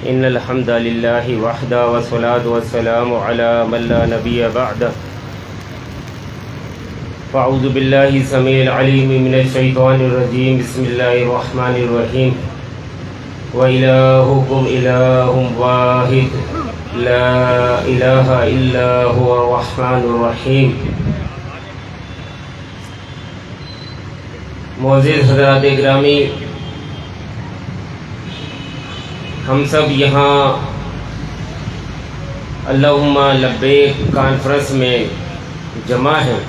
ان الحمد للہ وحدہ والصلاۃ والسلام علی من لا نبی بعدہ فاعوذ باللہ السمیع العلیم من الشیطان الرجیم بسم اللہ الرحمن الرحیم وإلہکم الہ واحد لا الہ الا هو الرحمن الرحیم۔ معزز حضرات گرامی، ہم سب یہاں اللہم لبیک کانفرنس میں جمع ہیں،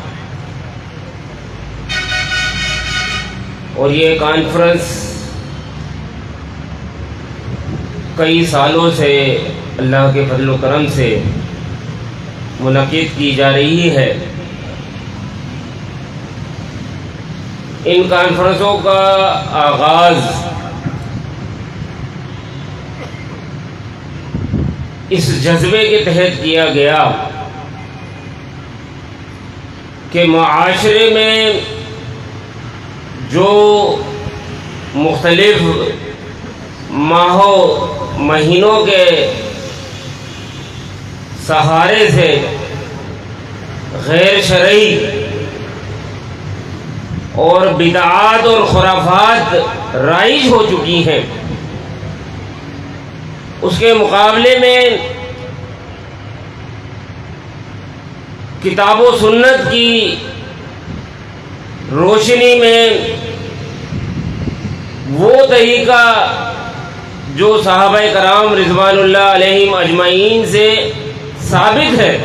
اور یہ کانفرنس کئی سالوں سے اللہ کے فضل و کرم سے منعقد کی جا رہی ہے۔ ان کانفرنسوں کا آغاز اس جذبے کے تحت کیا گیا کہ معاشرے میں جو مختلف ماہوں مہینوں کے سہارے سے غیر شرعی اور بدعات اور خرافات رائج ہو چکی ہیں، اس کے مقابلے میں کتاب و سنت کی روشنی میں وہ طریقہ جو صحابہ کرام رضوان اللہ علیہم اجمعین سے ثابت ہے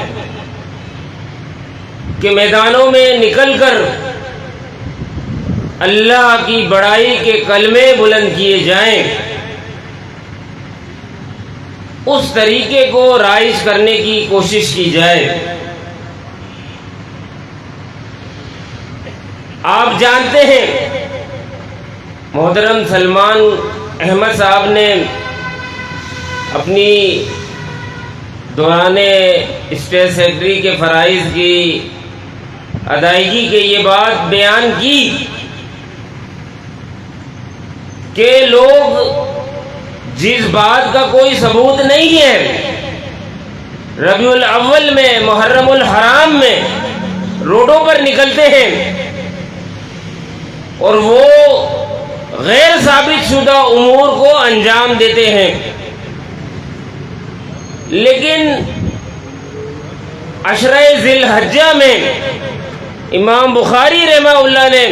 کہ میدانوں میں نکل کر اللہ کی بڑائی کے کلمے بلند کیے جائیں، اس طریقے کو رائج کرنے کی کوشش کی جائے۔ آپ جانتے ہیں محترم سلمان احمد صاحب نے اپنی دوران اسٹیٹ سیکرٹری کے فرائض کی ادائیگی کے یہ بات بیان کی کہ لوگ جس بات کا کوئی ثبوت نہیں ہے، ربیع الاول میں محرم الحرام میں روڈوں پر نکلتے ہیں اور وہ غیر ثابت شدہ امور کو انجام دیتے ہیں، لیکن عشرہ ذی الحجہ میں امام بخاری رحمہ اللہ نے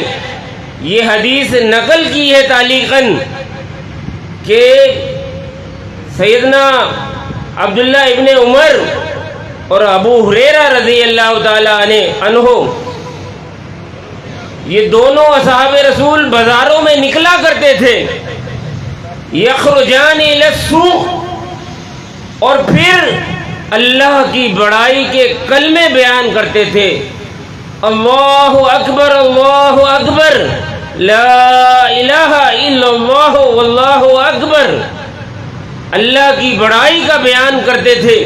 یہ حدیث نقل کی ہے تعلیقاً کہ سیدنا عبداللہ ابن عمر اور ابو ہریرہ رضی اللہ تعالی عنہ یہ دونوں اصحاب رسول بازاروں میں نکلا کرتے تھے، یخرجان الی السوق، اور پھر اللہ کی بڑائی کے کلمے بیان کرتے تھے، اللہ اکبر اللہ اکبر، لا الہ الا اللہ واللہ اکبر، اللہ کی بڑائی کا بیان کرتے تھے۔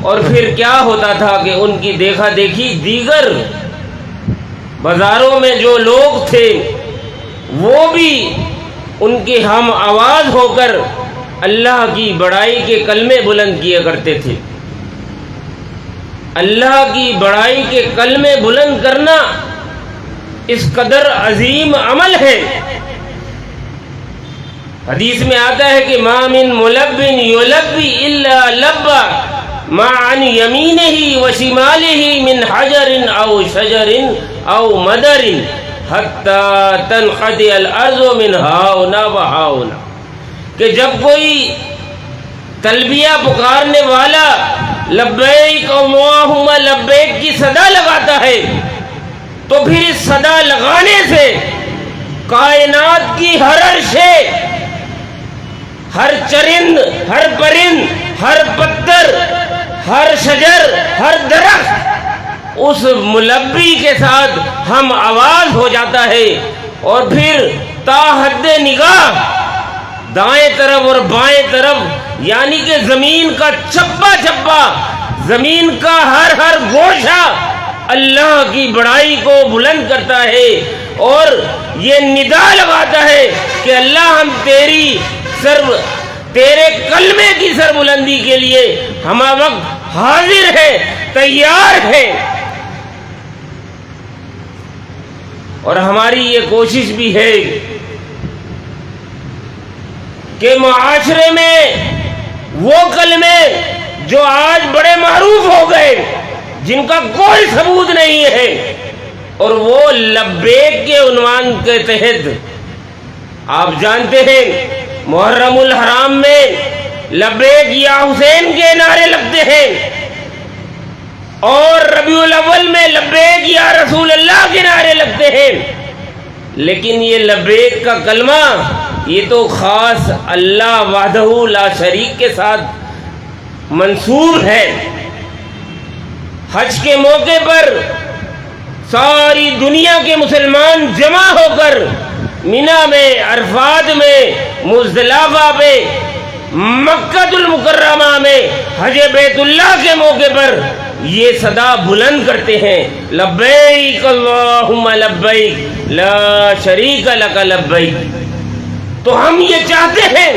اور پھر کیا ہوتا تھا کہ ان کی دیکھا دیکھی دیگر بازاروں میں جو لوگ تھے وہ بھی ان کے ہم آواز ہو کر اللہ کی بڑائی کے کلمے بلند کیا کرتے تھے۔ اللہ کی بڑائی کے کلمے بلند کرنا اس قدر عظیم عمل ہے، حدیث میں آتا ہے کہ ما من ملب یلبی الا لبا ما عن یمینہ و شمالہ من حجر او شجر او مدر حتی تنقطع الارض من ہاؤنا و ہاؤنا، کہ جب کوئی تلبیہ پکارنے والا لبیک اللہم لبیک کی صدا لگاتا ہے تو پھر اس صدا لگانے سے کائنات کی ہر شے، ہر چرند، ہر پرند، ہر پتھر، ہر شجر، ہر درخت اس ملبی کے ساتھ ہم آواز ہو جاتا ہے، اور پھر تا حد نگاہ دائیں طرف اور بائیں طرف، یعنی کہ زمین کا چپا چپا، زمین کا ہر گوشہ اللہ کی بڑائی کو بلند کرتا ہے اور یہ ندا لگاتا ہے کہ اللہ ہم تیری تیرے کلمے کی سربلندی کے لیے ہم وقت حاضر ہیں، تیار ہیں، اور ہماری یہ کوشش بھی ہے کہ معاشرے میں وہ کلمے جو آج بڑے معروف ہو گئے، جن کا کوئی ثبوت نہیں ہے، اور وہ لبیک کے عنوان کے تحت، آپ جانتے ہیں محرم الحرام میں لبیک یا حسین کے نعرے لگتے ہیں، اور ربیع الاول میں لبیک یا رسول اللہ کے نعرے لگتے ہیں، لیکن یہ لبیک کا کلمہ یہ تو خاص اللہ وحدہ لا شریک کے ساتھ منسوب ہے۔ حج کے موقع پر ساری دنیا کے مسلمان جمع ہو کر مینا میں، عرفات میں، مزدلفہ پہ، مکہ المکرمہ میں حج بیت اللہ کے موقع پر یہ صدا بلند کرتے ہیں، لبیک اللہم لبیک لا شریک لک لبیک۔ تو ہم یہ چاہتے ہیں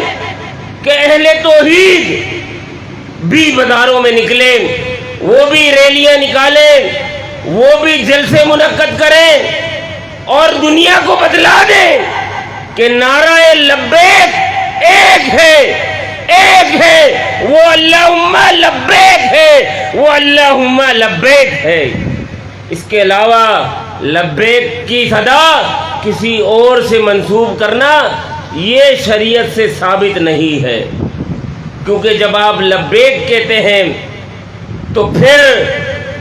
کہ اہل توحید بھی بازاروں میں نکلیں، وہ بھی ریلیاں نکالیں، وہ بھی جلسے منعقد کریں، اور دنیا کو بتلا دیں کہ نعرہ لبیک ایک ہے، وہ اللہم لبیک ہے، وہ اللہم لبیک ہے۔ اس کے علاوہ لبیک کی صدا کسی اور سے منسوب کرنا یہ شریعت سے ثابت نہیں ہے، کیونکہ جب آپ لبیک کہتے ہیں تو پھر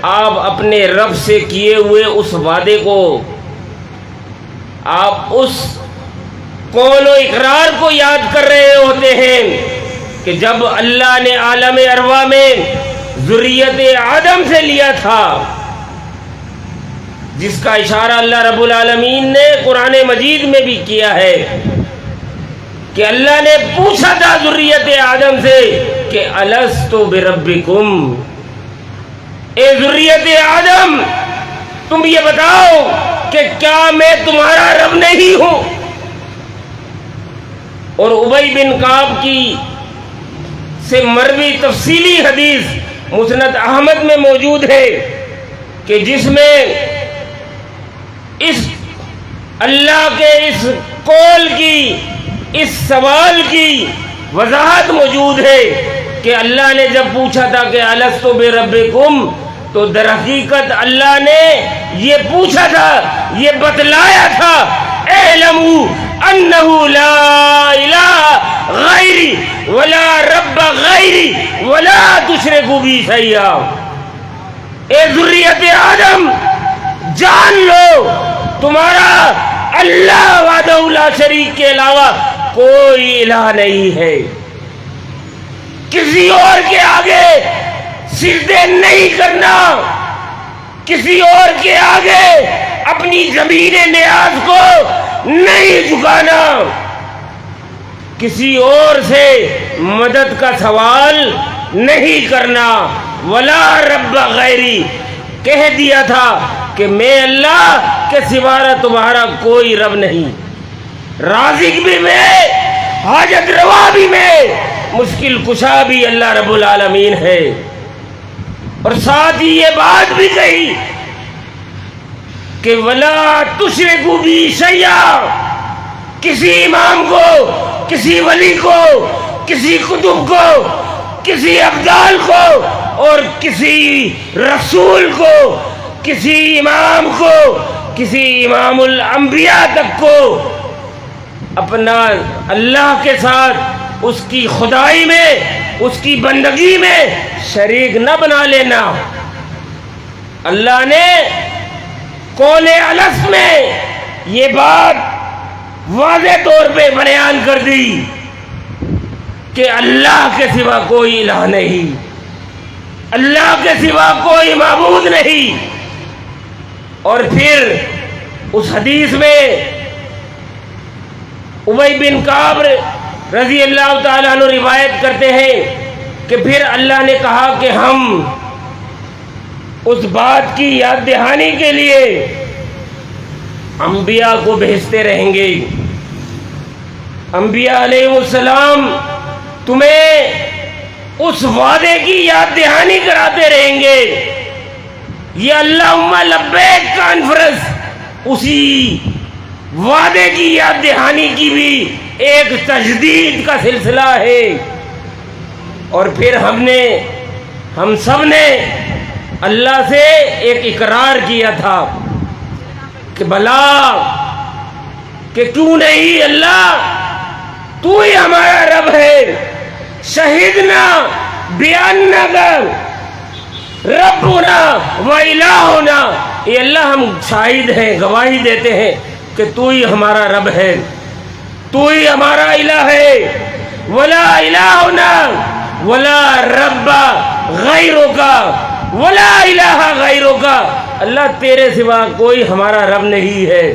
آپ اپنے رب سے کیے ہوئے اس وعدے کو، آپ اس قول و اقرار کو یاد کر رہے ہوتے ہیں کہ جب اللہ نے عالم ارواح میں ذریت آدم سے لیا تھا، جس کا اشارہ اللہ رب العالمین نے قرآن مجید میں بھی کیا ہے کہ اللہ نے پوچھا تھا ذریت آدم سے کہ الست بربکم، اے ذریت آدم تم یہ بتاؤ کہ کیا میں تمہارا رب نہیں ہوں؟ اور ابی بن کعب کی سے مروی تفصیلی حدیث مسند احمد میں موجود ہے کہ جس میں اس اللہ کے اس قول کی، اس سوال کی وضاحت موجود ہے کہ اللہ نے جب پوچھا تھا کہ الست بربکم، تو در حقیقت اللہ نے یہ پوچھا تھا، یہ بتلایا تھا، اعلموا انہ لا الہ غیری ولا رب غیری ولا تشرکوا بی شیئا۔ اے ذریت آدم جان لو تمہارا اللہ وحدہ لا شریک کے علاوہ کوئی الہ نہیں ہے، کسی اور کے آگے سجدے نہیں کرنا، کسی اور کے آگے اپنی زمین نیاز کو نہیں جھکانا، کسی اور سے مدد کا سوال نہیں کرنا، ولا رب غیری، کہہ دیا تھا کہ میں اللہ کے سوا تمہارا کوئی رب نہیں، رازق بھی میں، حاجت روا بھی میں، مشکل کشا بھی اللہ رب العالمین ہے۔ اور ساتھ ہی یہ بات بھی کہی کہ ولا تشرکوا بی شیئا، کسی امام کو، کسی ولی کو، کسی کتب کو، کسی ابدال کو، اور کسی رسول کو، کسی امام کو، کسی امام الانبیاء تک کو اپنا اللہ کے ساتھ اس کی خدائی میں، اس کی بندگی میں شریک نہ بنا لینا۔ اللہ نے قول الست میں یہ بات واضح طور پہ بیان کر دی کہ اللہ کے سوا کوئی الہ نہیں، اللہ کے سوا کوئی معبود نہیں۔ اور پھر اس حدیث میں ابی بن کعب رضی اللہ تعالیٰ عنہ روایت کرتے ہیں کہ پھر اللہ نے کہا کہ ہم اس بات کی یاد دہانی کے لیے انبیاء کو بھیجتے رہیں گے۔ انبیاء علیہ السلام تمہیں اس وعدے کی یاد دہانی کراتے رہیں گے. یہ اللہم لبیک کانفرنس اسی وعدے کی یاد دہانی کی بھی ایک تجدید کا سلسلہ ہے. اور پھر ہم سب نے اللہ سے ایک اقرار کیا تھا کہ بلا کہ کیوں نہیں اللہ تو ہی ہمارا رب ہے. شہدنا بأنک ربنا و الہنا، یہ اللہ ہم شاہد ہیں، گواہی دیتے ہیں کہ تو ہی ہمارا رب ہے، تو ہی ہمارا الہ ہے. ولا الہنا ولا رب غیرک ولا الہ غیرک، اللہ تیرے سوا کوئی ہمارا رب نہیں ہے،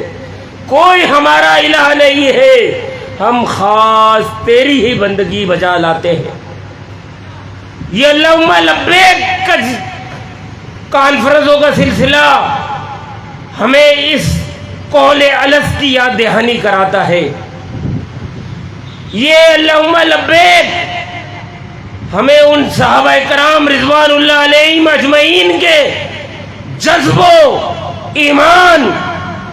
کوئی ہمارا الہ نہیں ہے، ہم خاص تیری ہی بندگی بجا لاتے ہیں. یہ اللہم لبیک کا کانفرنسوں کا سلسلہ ہمیں اس قول الست کی یاد دہانی کراتا ہے. یہ اللہم لبیک ہمیں ان صحابہ کرام رضوان اللہ علیہم اجمعین کے جذب و ایمان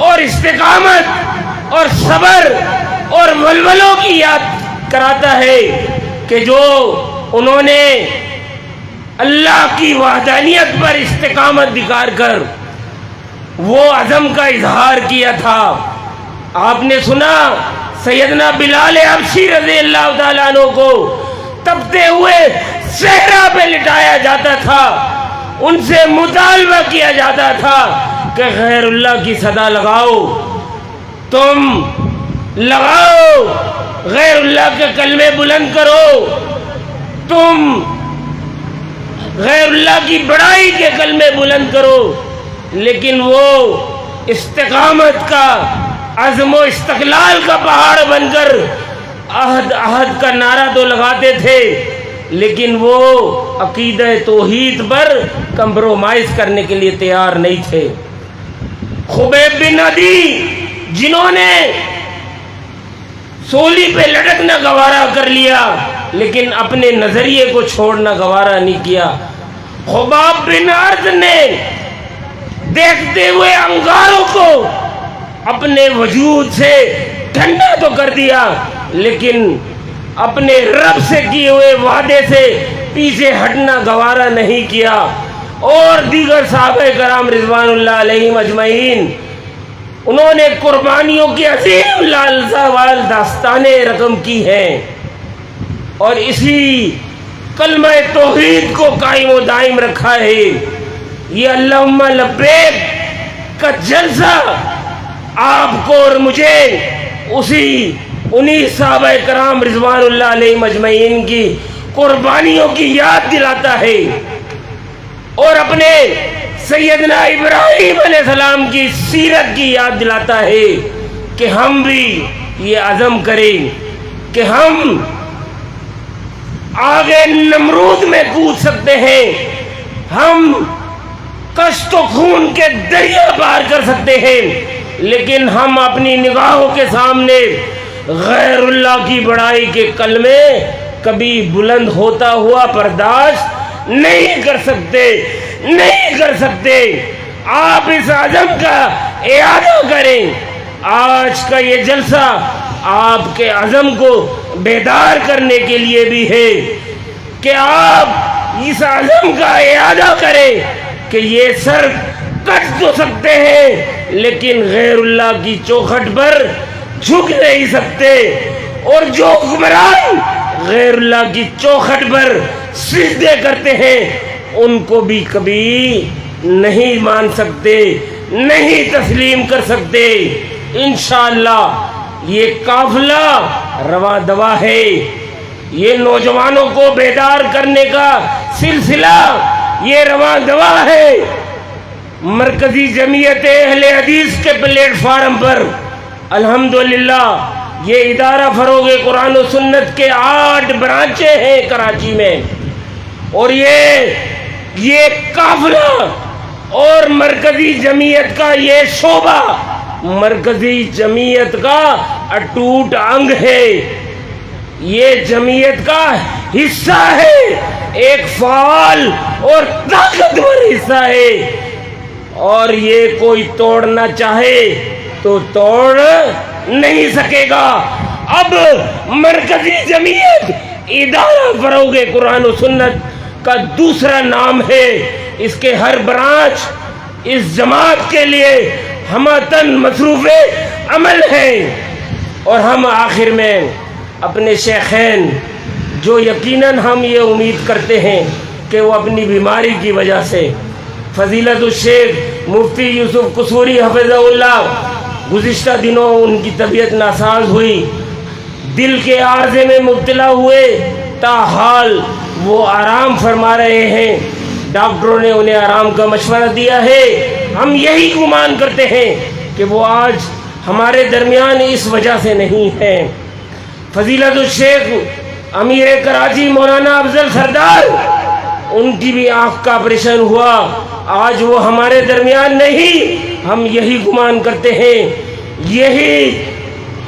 اور استقامت اور صبر اور ولولوں کی یاد کراتا ہے کہ جو انہوں نے اللہ کی وحدانیت پر استقامت دکھا کر وہ عزم کا اظہار کیا تھا. آپ نے سنا سیدنا بلال حبشی رضی اللہ تعالیٰ عنہ کو تپتے ہوئے صحرا پہ لٹایا جاتا تھا، ان سے مطالبہ کیا جاتا تھا کہ غیر اللہ کی صدا لگاؤ، تم لگاؤ، غیر اللہ کے کلمے بلند کرو، تم غیر اللہ کی بڑائی کے کلمے بلند کرو. لیکن وہ استقامت کا عزم و استقلال کا پہاڑ بن کر عہد کا نعرہ تو لگاتے تھے، لیکن وہ عقیدہ توحید پر کمپرومائز کرنے کے لیے تیار نہیں تھے. خبیب بن عدی جنہوں نے سولی پہ لٹکنا گوارا کر لیا لیکن اپنے نظریے کو چھوڑنا گوارا نہیں کیا. خباب بن ارد نے دیکھتے ہوئے انگاروں کو اپنے وجود سے ٹھنڈا تو کر دیا لیکن اپنے رب سے کیے ہوئے وعدے سے پیچھے ہٹنا گوارا نہیں کیا. اور دیگر صحابہ کرام رضوان اللہ علیہم اجمعین انہوں نے قربانیوں کی عظیم لالسا وال داستانیں رقم کی ہیں اور اسی کلمہ توحید کو قائم و دائم رکھا ہے. یہ اللہم لبیک کا جلسہ آپ کو اور مجھے انہی صحابہ کرام رضوان اللہ علیہ مجمعین کی قربانیوں کی یاد دلاتا ہے اور اپنے سیدنا ابراہیم علیہ السلام کی سیرت کی یاد دلاتا ہے کہ ہم بھی یہ عزم کریں کہ ہم آگے نمرود میں کود سکتے ہیں، ہم کشت و خون کے دریا پار کر سکتے ہیں، لیکن ہم اپنی نگاہوں کے سامنے غیر اللہ کی بڑائی کے کلمے کبھی بلند ہوتا ہوا برداشت نہیں کر سکتے. آپ اس عزم کا اعادہ کریں. آج کا یہ جلسہ آپ کے عزم کو بیدار کرنے کے لیے بھی ہے کہ آپ اس عزم کا اعادہ کریں کہ یہ سر کٹ تو سکتے ہیں لیکن غیر اللہ کی چوکھٹ پر جھک نہیں سکتے، اور جو حکمران غیر اللہ کی چوکھٹ پر سجدے کرتے ہیں ان کو بھی کبھی نہیں مان سکتے، نہیں تسلیم کر سکتے. انشاءاللہ یہ قافلہ رواں دوا ہے، یہ نوجوانوں کو بیدار کرنے کا سلسلہ یہ رواں دوا ہے. مرکزی جمعیت اہل حدیث کے پلیٹ فارم پر الحمدللہ یہ ادارہ فروغ قرآن و سنت کے 8 برانچیں ہیں کراچی میں، اور یہ قافلہ اور مرکزی جمعیت کا یہ شعبہ مرکزی جمعیت کا اٹوٹ انگ ہے. یہ جمعیت کا حصہ ہے، ایک فعال اور طاقتور حصہ ہے، اور یہ کوئی توڑنا چاہے تو توڑ نہیں سکے گا۔ اب مرکزی جمعیت ادارہ فروغ قرآن و سنت کا دوسرا نام ہے۔ اس کے ہر برانچ اس جماعت کے لیے ہمتاً مصروف عمل ہے، اور ہم آخر میں اپنے شیخین، جو یقیناً ہم یہ امید کرتے ہیں کہ وہ اپنی بیماری کی وجہ سے، فضیلت الشیخ مفتی یوسف قصوری حفظہ اللہ، گزشتہ دنوں ان کی طبیعت ناساز ہوئی، دل کے عارضے میں مبتلا ہوئے، تاحال وہ آرام فرما رہے ہیں، ڈاکٹروں نے انہیں آرام کا مشورہ دیا ہے۔ ہم یہی گمان کرتے ہیں کہ وہ آج ہمارے درمیان اس وجہ سے نہیں ہیں۔ فضیلت الشیخ امیر کراچی مولانا افضل سردار، ان کی بھی آنکھ کا آپریشن ہوا، آج وہ ہمارے درمیان نہیں۔ ہم یہی گمان کرتے ہیں، یہی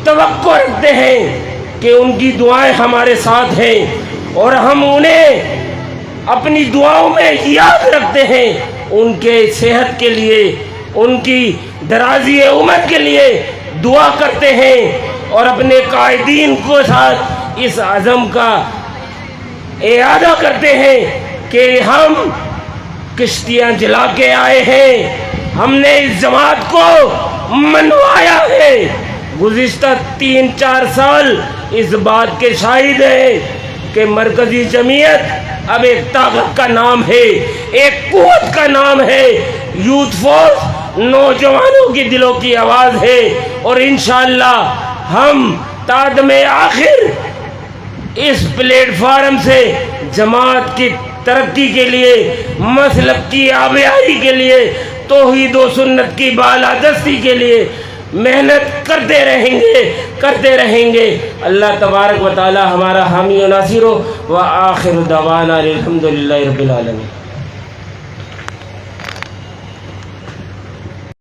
توقع رکھتے ہیں کہ ان کی دعائیں ہمارے ساتھ ہیں، اور ہم انہیں اپنی دعاؤں میں یاد رکھتے ہیں۔ ان کے صحت کے لیے، ان کی درازی عمر کے لیے دعا کرتے ہیں، اور اپنے قائدین کو ساتھ اس عزم کا اعادہ کرتے ہیں کہ ہم کشتیاں جلا کے آئے ہیں، ہم نے اس جماعت کو منوایا ہے۔ گزشتہ 3-4 سال اس بات کے شاہد ہیں کہ مرکزی جمعیت اب ایک طاقت کا نام ہے، ایک قوت کا نام ہے، یوتھ فورس نوجوانوں کی دلوں کی آواز ہے، اور انشاءاللہ ہم تادم آخر اس پلیٹ فارم سے جماعت کی ترقی کے لیے، مسلک کی آبیاری کے لیے، توحید و سنت کی بالادستی کے لیے محنت کرتے رہیں گے۔ اللہ تبارک و تعالی ہمارا حامی و ناصر ہو، وآخر دعوانا الحمدللہ رب العالمین۔